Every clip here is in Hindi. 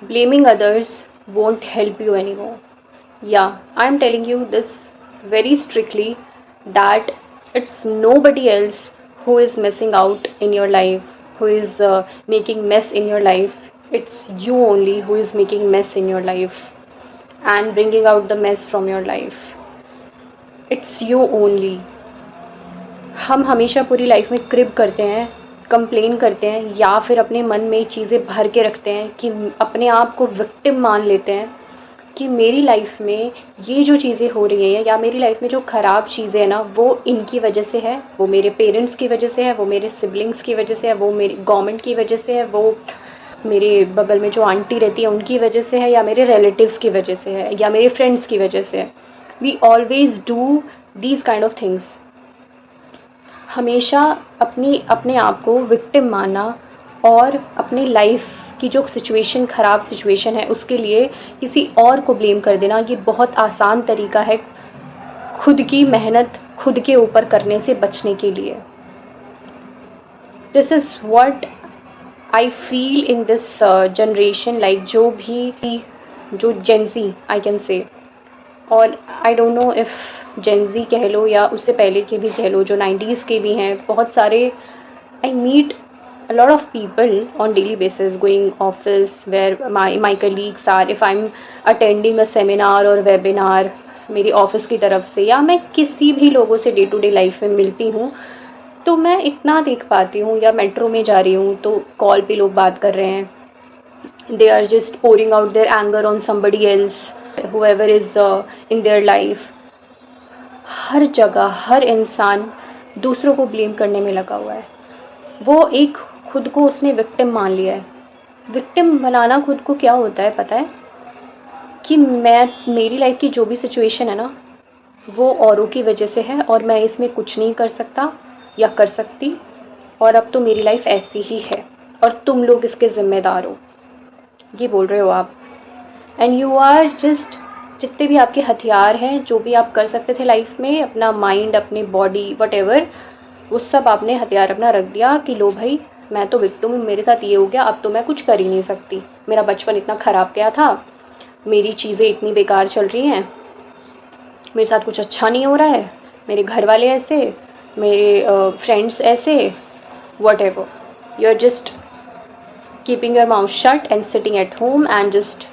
Blaming others won't help you anymore. Yeah, I'm telling you this very strictly, that it's nobody else who is missing out in your life, who is making mess in your life. It's you only who is making mess in your life and bringing out the mess from your life. It's you only. हम हमेशा पूरी लाइफ में क्रिब करते हैं, कंप्लेन करते हैं, या फिर अपने मन में चीज़ें भर के रखते हैं कि अपने आप को विक्टिम मान लेते हैं कि मेरी लाइफ में ये जो चीज़ें हो रही हैं या मेरी लाइफ में जो ख़राब चीज़ें हैं ना, वो इनकी वजह से है, वो मेरे पेरेंट्स की वजह से है, वो मेरे सिबलिंग्स की वजह से है, वो मेरी गवर्नमेंट की वजह से है, वो मेरे बगल में जो आंटी रहती है उनकी वजह से है, या मेरे रिलेटिव्स की वजह से है, या मेरे फ्रेंड्स की वजह से है. We always do these kind of things. हमेशा अपने आप को विक्टिम मानना और अपनी लाइफ की जो सिचुएशन, ख़राब सिचुएशन है, उसके लिए किसी और को ब्लेम कर देना, ये बहुत आसान तरीका है खुद की मेहनत खुद के ऊपर करने से बचने के लिए. This is what I feel in this generation. Like जो जेंजी आई कैन से, और I don't know if Gen Z कह लो या उससे पहले के भी कह लो, जो 90s के भी हैं, बहुत सारे. I meet a lot of people on daily basis going office where my colleagues are, if I'm attending a seminar or webinar मेरी ऑफिस की तरफ से, या मैं किसी भी लोगों से डे टू डे लाइफ में मिलती हूँ, तो मैं इतना देख पाती हूँ, या मेट्रो में जा रही हूँ तो कॉल पे लोग बात कर रहे हैं, they are just pouring out their anger on somebody else, whoever is in their life. हर जगह हर इंसान दूसरों को ब्लेम करने में लगा हुआ है. वो एक खुद को उसने विक्टिम मान लिया है. विक्टिम बनाना खुद को क्या होता है पता है? कि मेरी लाइफ की जो भी सिचुएशन है ना, वो औरों की वजह से है और मैं इसमें कुछ नहीं कर सकता या कर सकती, और अब तो मेरी लाइफ ऐसी ही है और तुम लोग इसके ज़िम्मेदार हो, ये बोल रहे हो आप. एंड यू आर जस्ट, जितने भी आपके हथियार हैं, जो भी आप कर सकते थे लाइफ में, अपना माइंड, अपनी बॉडी, वटेवर, वो सब आपने हथियार अपना रख दिया कि लो भाई, मैं तो विक्टिम हूँ, मेरे साथ ये हो गया, अब तो मैं कुछ कर ही नहीं सकती, मेरा बचपन इतना ख़राब गया था, मेरी चीज़ें इतनी बेकार चल रही हैं, मेरे साथ कुछ अच्छा नहीं हो रहा है, मेरे घर वाले ऐसे, मेरे फ्रेंड्स ऐसे, whatever. You are just keeping your mouth shut and sitting at home and just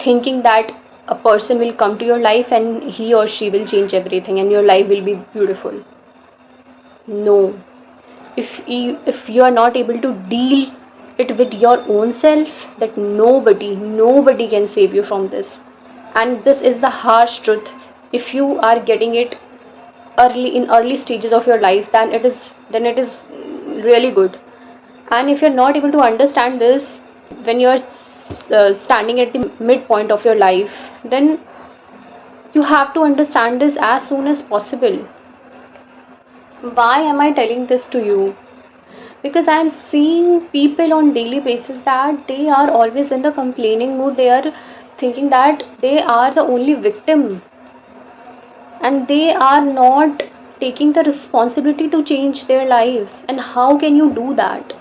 thinking that a person will come to your life and he or she will change everything and your life will be beautiful. No. If you are not able to deal it with your own self, that nobody can save you from this. And this is the harsh truth. If you are getting it early stages of your life, then it is really good. And if you're not able to understand this when you're standing at the midpoint of your life, then you have to understand this as soon as possible. Why am I telling this to you? Because I am seeing people on daily basis that they are always in the complaining mood. They are thinking that they are the only victim and they are not taking the responsibility to change their lives. And how can you do that?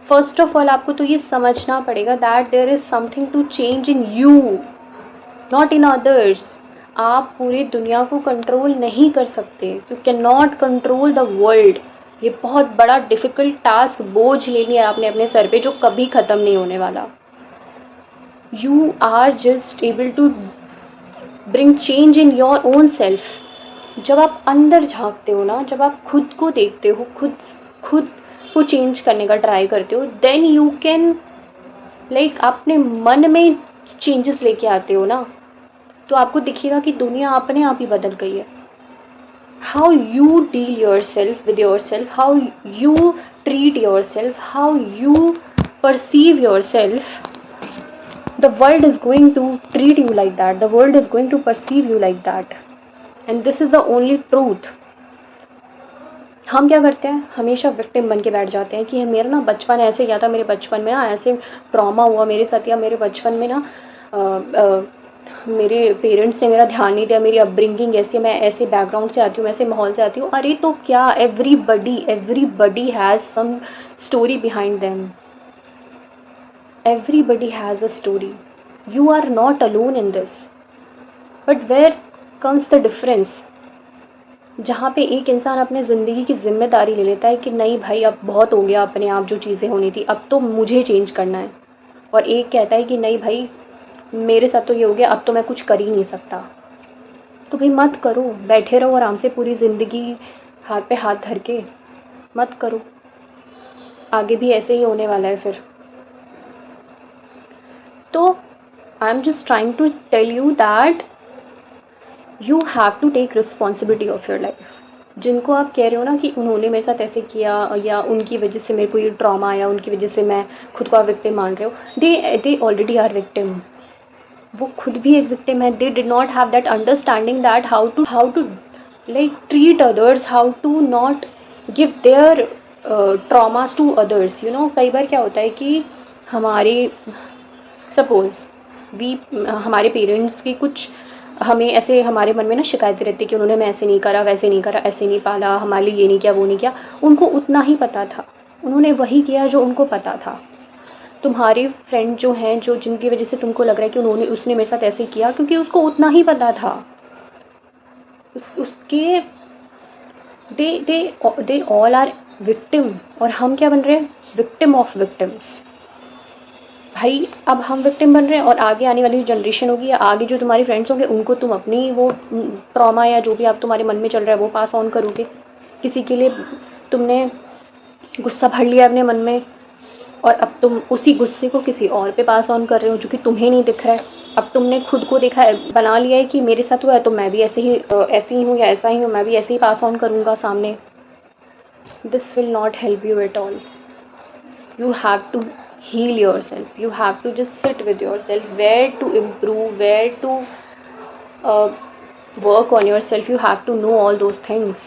First of all आपको तो ये समझना पड़ेगा that there is something to change in you, not in others. आप पूरी दुनिया को कंट्रोल नहीं कर सकते. You can not control the world. ये बहुत बड़ा डिफ़िकल्ट टास्क, बोझ ले लिया आपने अपने सर पे, जो कभी ख़त्म नहीं होने वाला. You are just able to bring change in your own self. जब आप अंदर झांकते हो ना, जब आप खुद को देखते हो, खुद को चेंज करने का ट्राई करते हो, देन यू कैन लाइक अपने मन में चेंजेस लेके आते हो ना, तो आपको दिखेगा कि दुनिया अपने आप ही बदल गई है. How you deal yourself with yourself, how you treat yourself, how you perceive yourself, the world is going to treat you like that, the world is going to perceive you like that. And this is the only truth. हम क्या करते हैं, हमेशा विक्टिम बन के बैठ जाते हैं कि मेरा ना बचपन ऐसे गया था, मेरे बचपन में ना ऐसे ट्रॉमा हुआ मेरे साथ, या मेरे बचपन में ना मेरे पेरेंट्स ने मेरा ध्यान नहीं दिया, मेरी अपब्रिंगिंग ऐसी, मैं ऐसे बैकग्राउंड से आती हूँ, मैं ऐसे माहौल से आती हूँ. अरे तो क्या, everybody has some story behind them. Everybody has a story. You are not alone in this. But where comes the difference? जहाँ पे एक इंसान अपने ज़िंदगी की ज़िम्मेदारी ले लेता है कि नहीं भाई अब बहुत हो गया, अपने आप जो चीज़ें होनी थी अब तो मुझे चेंज करना है, और एक कहता है कि नहीं भाई मेरे साथ तो ये हो गया, अब तो मैं कुछ कर ही नहीं सकता। तो भाई मत करो, बैठे रहो आराम से पूरी ज़िंदगी हाथ पे हाथ धर के, मत करो, आगे भी ऐसे ही होने वाला है फिर। तो I am just trying to tell you that you have to take responsibility of your life. जिनको आप कह रहे हो ना कि उन्होंने मेरे साथ ऐसे किया या उनकी वजह से मेरे को ये ट्रॉमा आया, उनकी वजह से मैं खुद को आप विक्टिम मान रहे हो, दे ऑलरेडी आर विक्टिम। वो खुद भी एक विक्टिम है। They did not have that understanding that how to like treat others, how to not give their traumas to others. You know, कई बार क्या होता है कि हमारे सपोज़ हमारे पेरेंट्स की कुछ हमें ऐसे हमारे मन में ना शिकायतें रहती कि उन्होंने मैं ऐसे नहीं करा, वैसे नहीं करा, ऐसे नहीं पाला, हमारे लिए ये नहीं किया, वो नहीं किया। उनको उतना ही पता था, उन्होंने वही किया जो उनको पता था। तुम्हारे फ्रेंड जो हैं, जो जिनकी वजह से तुमको लग रहा है कि उसने मेरे साथ ऐसे किया, क्योंकि उसको उतना ही पता था। उसके दे ऑल आर विक्टिम, और हम क्या बन रहे हैं? Victim of victims. भाई अब हम विक्टिम बन रहे हैं, और आगे आने वाली जनरेशन होगी या आगे जो तुम्हारे फ्रेंड्स होंगे उनको तुम अपनी वो ट्रॉमा या जो भी आप तुम्हारे मन में चल रहा है वो पास ऑन करोगे। किसी के लिए तुमने गुस्सा भर लिया अपने मन में, और अब तुम उसी गुस्से को किसी और पे पास ऑन कर रहे हो जो कि तुम्हें नहीं दिख रहा है। अब तुमने खुद को देखा है, बना लिया है कि मेरे साथ हुआ है तो मैं भी ऐसी ही हूँ या ऐसा ही हूँ, मैं भी ऐसे ही पास ऑन करूँगा सामने। This will not help you at all. You have to heal yourself. You have to just sit with yourself, where to improve, where to work on yourself. You have to know all those things,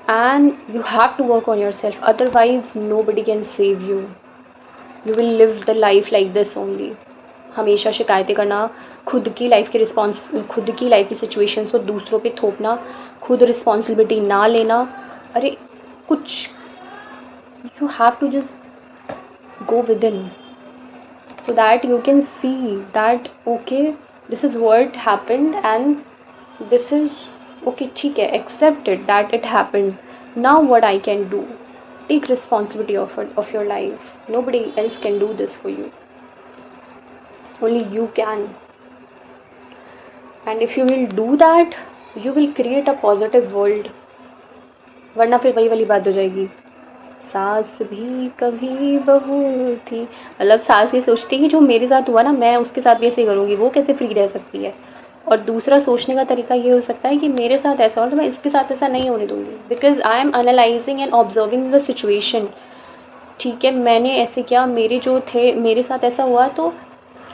and you have to work on yourself. Otherwise nobody can save you. You will live the life like this only. हमेशा शिकायतें करना, खुद की लाइफ की सिचुएशंस को दूसरों पे थोपना, खुद रिस्पॉन्सिबिलिटी ना लेना। अरे कुछ, you have to just go within, so that you can see that okay, this is what happened and this is okay, ठीक है, accept it that it happened. Now what I can do? Take responsibility of your life. Nobody else can do this for you, only you can. And if you will do that, you will create a positive world. वरना फिर वही वाली बात हो जाएगी, सास भी कभी बहू थी। मतलब सास ये सोचती है कि जो मेरे साथ हुआ ना, मैं उसके साथ भी ऐसे ही करूँगी, वो कैसे फ्री रह सकती है। और दूसरा सोचने का तरीका ये हो सकता है कि मेरे साथ ऐसा हो तो मैं इसके साथ ऐसा नहीं होने दूँगी, because I am analysing and observing the situation. ठीक है, मैंने ऐसे किया, मेरे जो थे मेरे साथ ऐसा हुआ, तो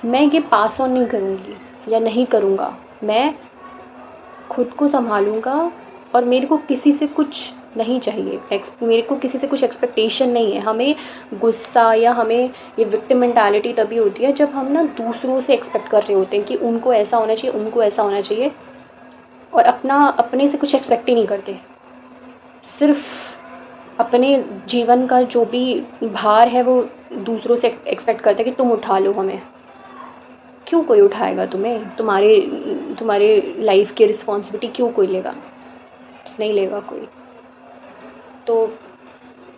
मैं ये पास ऑन नहीं करूँगी या नहीं करूँगा। मैं खुद को संभालूँगा, और मेरे को किसी से कुछ नहीं चाहिए, मेरे को किसी से कुछ एक्सपेक्टेशन नहीं है। हमें गुस्सा या हमें ये विक्टिम मेंटालिटी तभी होती है जब हम ना दूसरों से एक्सपेक्ट कर रहे होते हैं कि उनको ऐसा होना चाहिए, उनको ऐसा होना चाहिए, और अपने से कुछ एक्सपेक्ट ही नहीं करते। सिर्फ अपने जीवन का जो भी भार है वो दूसरों से एक्सपेक्ट करते हैं कि तुम उठा लो हमें। क्यों कोई उठाएगा तुम्हें? तुम्हारे लाइफ की रिस्पॉन्सिबिलिटी क्यों कोई लेगा? नहीं लेगा कोई। तो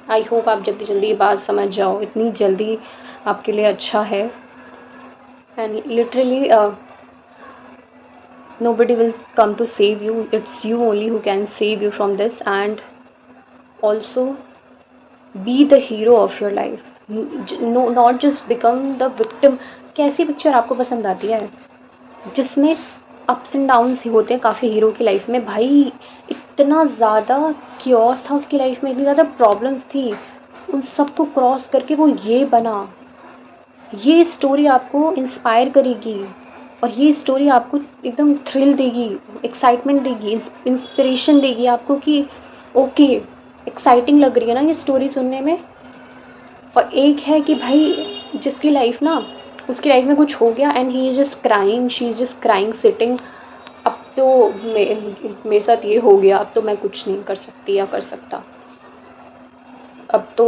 आई होप आप जल्दी जल्दी ये बात समझ जाओ, इतनी जल्दी आपके लिए अच्छा है। And literally nobody will come to save you, it's you only who can save you from this. And also be the hero of your life, no, not just become the victim. कैसी पिक्चर आपको पसंद आती है जिसमें अप्स एंड डाउन्स होते हैं काफ़ी हीरो की लाइफ में? भाई इतना ज़्यादा क्योस था उसकी लाइफ में, इतनी ज़्यादा प्रॉब्लम्स थी, उन सबको क्रॉस करके वो ये बना। ये स्टोरी आपको इंस्पायर करेगी, और ये स्टोरी आपको एकदम थ्रिल देगी, एक्साइटमेंट देगी, इंस्पिरेशन देगी आपको कि ओके, एक्साइटिंग लग रही है ना ये स्टोरी सुनने में। और एक है कि भाई जिसकी लाइफ ना, उसकी लाइफ में कुछ हो गया and he is just crying, she is just crying sitting, अब तो मेरे साथ ये हो गया, अब तो मैं कुछ नहीं कर सकती या कर सकता। अब तो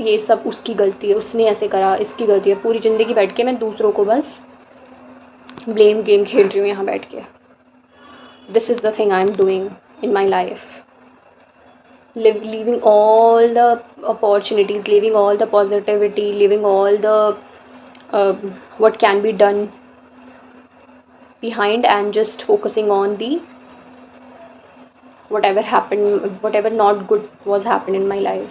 ये सब उसकी गलती है, उसने ऐसे करा, इसकी गलती है। पूरी ज़िंदगी बैठ के मैं दूसरों को बस ब्लेम गेम खेल रही हूँ यहाँ बैठ के। This is the thing I am doing in my life, leaving all the opportunities, leaving all the positivity, leaving all the what can be done behind, and just focusing on the whatever happened, whatever not good was happened in my life.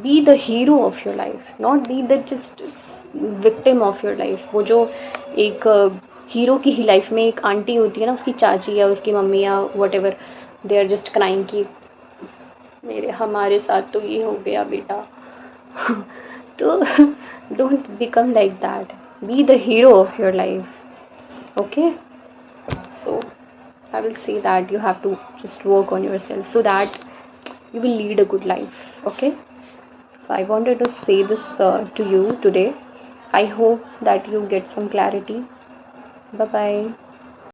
Be the hero of your life, not be the just victim of your life. वो जो एक हीरो की ही लाइफ में एक आंटी होती है ना, उसकी चाची या उसकी मम्मी या whatever, they are just crying कि मेरे हमारे साथ तो ये हो गया बेटा। तो don't become like that, be the hero of your life, okay? So I will say that you have to just work on yourself so that you will lead a good life, okay? So I wanted to say this to you today. I hope that you get some clarity. Bye bye.